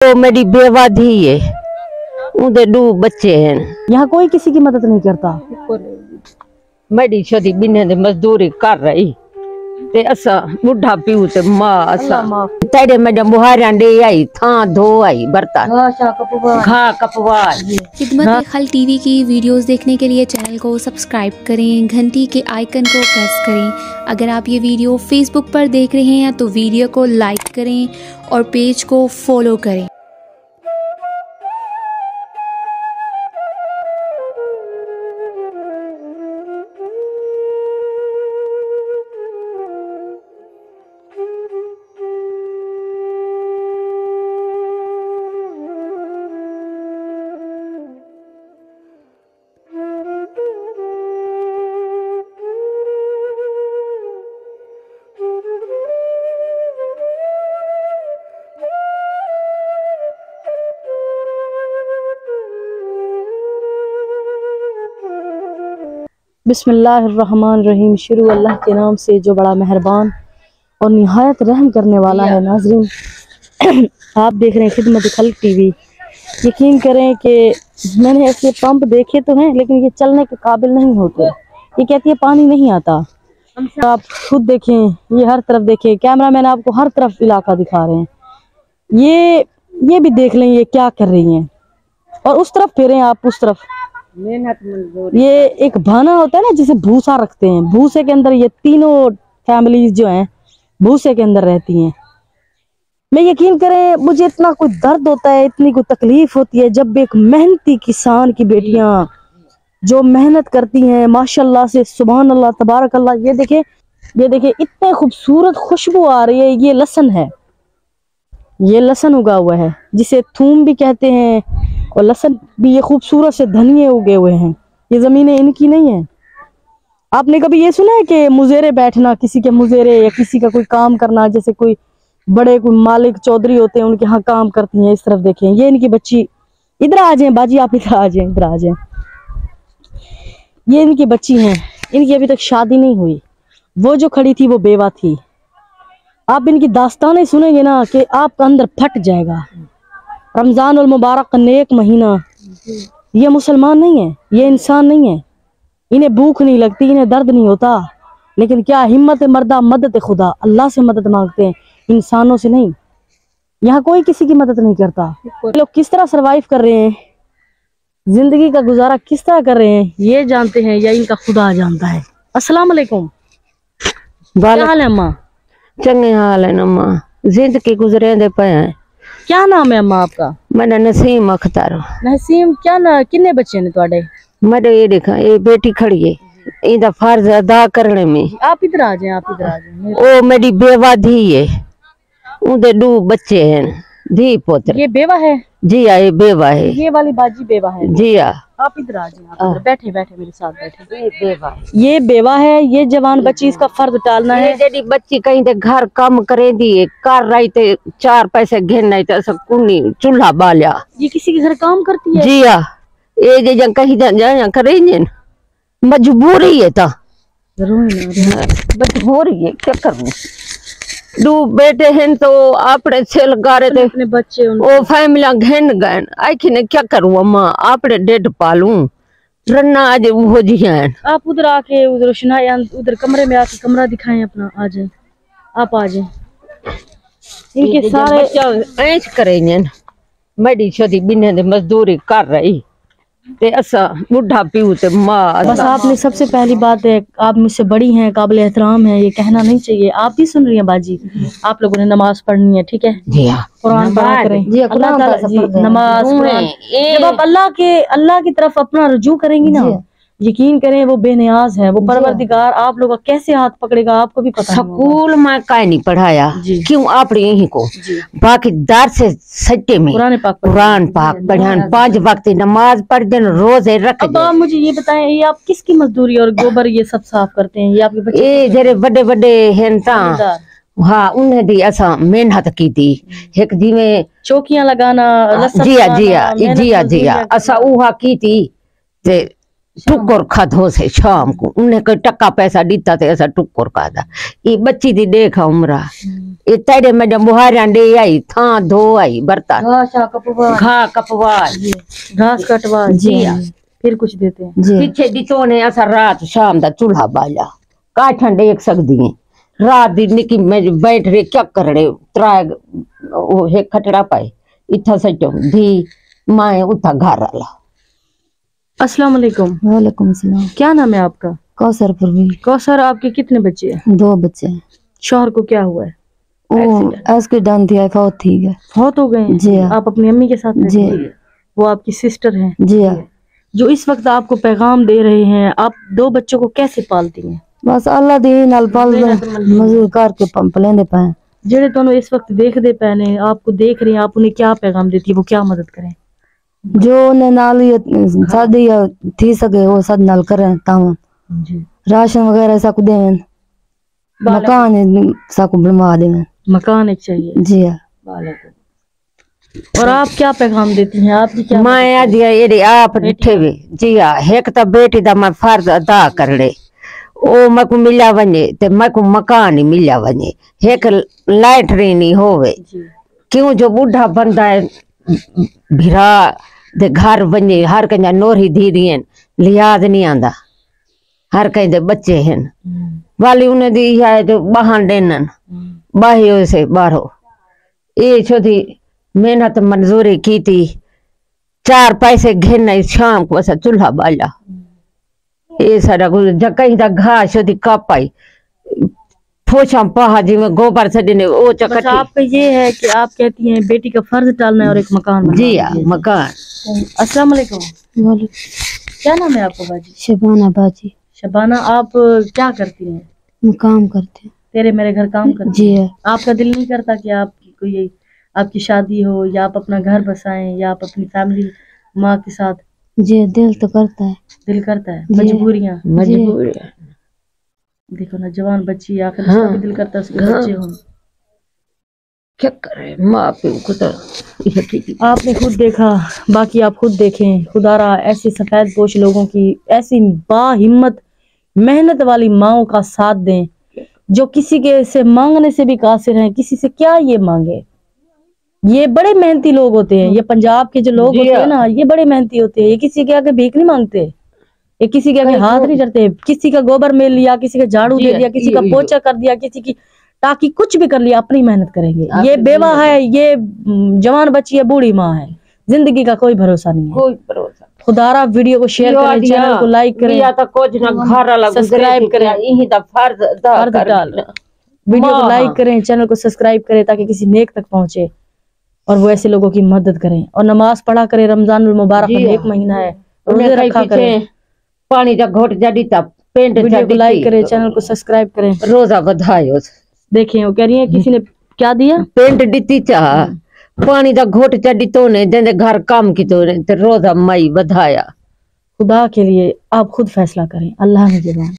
वो मेरी बेवा धी है, उनके 2 बच्चे हैं। यहाँ कोई किसी की मदद नहीं करता। मेरी छोटी बिन्ने दे मजदूरी कर रही ते असा बुढ़ा पीऊ ते मां असा तेरे मैडम बुहारियां दे आई थां धो आई बर्तन घा कपवा। खिदमत खल टीवी की वीडियोस देखने के लिए चैनल को सब्सक्राइब करें, घंटी के आइकन को प्रेस करें। अगर आप ये वीडियो फेसबुक पर देख रहे हैं तो वीडियो को लाइक करें और पेज को फॉलो करें। बिस्मिल्लाहिर्रहमानिर्रहीम। शुरू अल्लाह के नाम से जो बड़ा मेहरबान और निहायत रहम करने वाला है। नाज़रीन, आप देख रहे हैं खिदमत खल्क टीवी। यकीन करें कि मैंने ऐसे पंप देखे तो हैं लेकिन ये चलने के काबिल नहीं होते। ये कहती है पानी नहीं आता। आप खुद देखें, ये हर तरफ देखें, कैमरा मैन आपको हर तरफ इलाका दिखा रहे हैं। ये भी देख लें ये क्या कर रही हैं। और उस तरफ फेरें आप, उस तरफ ये एक भाना होता है ना जिसे भूसा रखते हैं, भूसे के अंदर ये तीनों फैमिलीज जो हैं भूसे के अंदर रहती हैं। मैं यकीन करें मुझे इतना कोई दर्द होता है, इतनी कोई तकलीफ होती है जब एक मेहनती किसान की बेटियां जो मेहनत करती हैं माशाल्लाह से, सुभान अल्लाह तबारक अल्लाह। ये देखे इतने खूबसूरत खुशबू आ रही है। ये लहसुन है, ये लहसुन उगा हुआ है जिसे थूम भी कहते हैं, और लहसुन भी ये खूबसूरत से धनिये उगे हुए हैं। ये जमीनें इनकी नहीं है। आपने कभी ये सुना है कि मुजेरे बैठना, किसी के मुजेरे या किसी का कोई काम करना, जैसे कोई बड़े कोई मालिक चौधरी होते हैं उनके यहाँ काम करती हैं। इस तरफ देखें, ये इनकी बच्ची, इधर आ जाएं बाजी, आप इधर आ जाएं, इधर आ जाएं। ये इनकी बच्ची हैं, इनकी अभी तक शादी नहीं हुई। वो जो खड़ी थी वो बेवा थी। आप इनकी दास्तानें सुनेंगे ना कि आपका अंदर फट जाएगा। रमजान उल मुबारक नेक महीना, ये मुसलमान नहीं है, ये इंसान नहीं है। इन्हें भूख नहीं लगती, इन्हें दर्द नहीं होता, लेकिन क्या हिम्मत मर्दा मदद खुदा, अल्लाह से मदद मांगते हैं, इंसानों से नहीं। यहाँ कोई किसी की मदद नहीं करता। लोग किस तरह सरवाइव कर रहे हैं, जिंदगी का गुजारा किस तरह कर रहे हैं, ये जानते हैं या इनका खुदा जानता है। अस्सलाम वालेकुम। क्या हाल है अम्मा? चंगे हाल है अम्मा, जिंदगी गुजरे दे पे हैं। क्या नाम है अम्मा आपका? मेरा नसीम अख्तर। नसीम, क्या ना किन्ने बच्चे ने तुहाडे? मेरे ये देखा, ये बेटी खड़ी है, इनका फर्ज अदा करने में। आप इधर आ जाएं, आप इधर आ जाएं। वो मेरी बेवा धी है, उनके 2 बच्चे हैं, धी पुत्र। ये बेवा है? जी हाँ, ये बेवा है। ये वाली बाजी बेवा है? जी हाँ। आप इधर आ जाएं, आप इधर बैठे बैठे मेरे साथ बैठे। ये बेवा है, ये जवान बच्ची, इसका फर्ज टालना है। जेडी बच्ची कहीं ते घर काम करे दी कर रही थे, 4 पैसे घेरना तो ऐसा कुनी चूल्हा बालिया। ये किसी के घर काम करती है? जी हाँ, ये जे कहीं जा करे मजबूरी है, मजबूरी है, क्या करूं। 2 बेटे हैं तो आपने सेल गारे थे, अपने बच्चे वो फैमिली घेन गए। आखिर ने क्या करूं अम्मा, आपने डेढ़ पालूं रन्ना आज हो जी हैं। आप उधर आके उधर सुनाए, उधर कमरे में आके कमरा दिखाएं अपना। आ जाए, आप आ जाए। इनके सारे ऐश करेंगे। मेरी छोटी बिन्ने दे मजदूरी कर रही ते असा बुढ़ा पीऊ ते मां। बस आपने सबसे पहली बात है, आप मुझसे बड़ी हैं, काबिल एहतराम है, ये कहना नहीं चाहिए। आप भी सुन रही हैं बाजी, आप लोगों ने नमाज पढ़नी है, ठीक है? जी हाँ, कुरान पढ़ा करें। अल्लाह ताला जी नमाज जब आप अल्लाह की तरफ अपना रुजू करेंगी ना, यकीन करें वो बेनियाज है, वो परवरदिगार आप लोग कैसे हाथ पकड़ेगा आपको भी पता। स्कूल में काहे नहीं पढ़ाया, क्यों आप यहीं को बाकी दर से सच्चे में कुरान पाक पढ़ान, 5 वक्त नमाज पढ़ दिन, रोजे रख। अब आप मुझे ये बताएं, ये आप किसकी मजदूरी और गोबर ये सब साफ करते हैं? ये आपके बच्चे? ये जरे बड़े बड़े हैं ता, हाँ, उन्हें भी ऐसा मेहनत की थी। एक जिमें चौकियां लगाना, जी हाँ, ऐसा उहा की थी। टुक्कर खाधो से शाम को उन्हें कोई टक्का पैसा दीता थे ऐसा टुक्कर खादा ये बच्ची दी देखा उमरा ये तेरे में जब बुहारियां दे आई था धो आई बर्तन घा कपवा घास कटवा जी फिर कुछ देते हैं पीछे दितो ने ऐसा रात शाम दा चूल्हा बाला काठन देख सकदी है रात दी निकी में बैठ रहे क्या कर रहे त्राय वो है खटड़ा पाए इथा सचो धी माए उठा घर आला। अस्सलाम वालेकुम। वालेकुम सलाम। क्या नाम है आपका? कौसर परवीन। कौसर, आपके कितने बच्चे हैं? 2 बच्चे हैं। शौहर को क्या हुआ है? वो एक्सीडेंट थी, फौत थी गए। फौत हो गए हैं? जी हाँ। आप अपनी अम्मी के साथ रहते जी। हैं? वो आपकी सिस्टर हैं? जी हाँ। जो इस वक्त आपको पैगाम दे रहे हैं, आप 2 बच्चों को कैसे पालती हैं? बस अल्लाह दी नाल पाल मजदूर करके पंप लेने पाए। जेड़े दोनों इस वक्त देखते पैने आपको देख रहे हैं, आप उन्हें क्या पैगाम देती है, वो क्या मदद करें? जो उन्हें नाल शादी या थी सके वो सब नाल करें ताम राशन वगैरह सब देवें, मकान सब बनवा देवें। मकान एक चाहिए। जी हाँ। और आप क्या पैगाम देती हैं? आपकी क्या मैं आज ये आप डिठे वे जी हाँ एक तो बेटी दा मैं फर्ज अदा कर ले ओ मैं को मिला वने ते मैं को मकान ही मिला वने एक लैटरीन ही होवे क्यों जो बूढ़ा बंदा है भिरा दे घर वने हर कंजा नोरी दीदियन लिहाज नहीं आंदा हर कहीं दे बच्चे हैं वाली उन्हें दी है जो बहान देनन बाहियों से बाहरों ये छोटी मेहनत मंजूरी की थी 4 पैसे घेरना शाम को ऐसा चूल्हा बाला ये सारा कुछ कहीं तक घास होती कापाई फोछा पहा जी में गोबर से देने वो चक्कर। आपका ये है कि आप कहती हैं बेटी का फर्ज टालना है और एक मकान। जी हाँ मकान। अस्सलाम वालेकुम। क्या नाम है आपका बाजी? शबाना बाजी। शबाना, आप क्या करती हैं? काम करते हैं। तेरे मेरे घर काम करती जी है। आपका दिल नहीं करता कि आपकी कोई आपकी शादी हो या आप अपना घर बसाएं या आप अपनी फैमिली माँ के साथ? जी दिल तो करता है। दिल करता है। मजबूरियाँ देखो ना, जवान बच्ची आखिर उसका भी दिल करता है उसके बच्चे हों। क्या करे माँ प्यो को तो आपने खुद देखा, बाकी आप खुद देखें। खुदारा ऐसे सफेद पोश लोगों की ऐसी बाहिम्मत मेहनत वाली माओं का साथ दें जो किसी के से मांगने से भी कासिर हैं। किसी से क्या ये मांगे? ये बड़े मेहनती लोग होते हैं। ये पंजाब के जो लोग होते हैं ना, ये बड़े मेहनती होते हैं। ये किसी के आगे भीख नहीं मांगते, ये किसी के आगे हाथ नहीं करते। किसी का गोबर मेल लिया, किसी का झाड़ू दे दिया, किसी का पोछा कर दिया, किसी की टाकी कुछ भी कर लिया, अपनी मेहनत करेंगे। ये बेवा है, ये जवान बच्ची है, बूढ़ी माँ है, जिंदगी का कोई भरोसा नहीं है। कोई भरोसा। खुदारा वीडियो को शेयर करें, चैनल को लाइक करें, सब्सक्राइब करें। वीडियो को लाइक करें, चैनल को सब्सक्राइब करें ताकि किसी नेक तक पहुंचे और वो ऐसे लोगों की मदद करें। और नमाज पढ़ा करें, रमजान मुबारक एक महीना है, रोजे रखा करें, पानी का घोट जड़ी तब पेंट वीडियो को लाइक करें, चैनल को सब्सक्राइब करें, रोजा बधायो। देखें वो कह रही है किसी ने क्या दिया, पेंट दी चाह पानी का घोट चढ़ी तो ने जंदे घर काम की तो रोजा मई बधाया। खुदा के लिए आप खुद फैसला करें, अल्लाह ने जवान।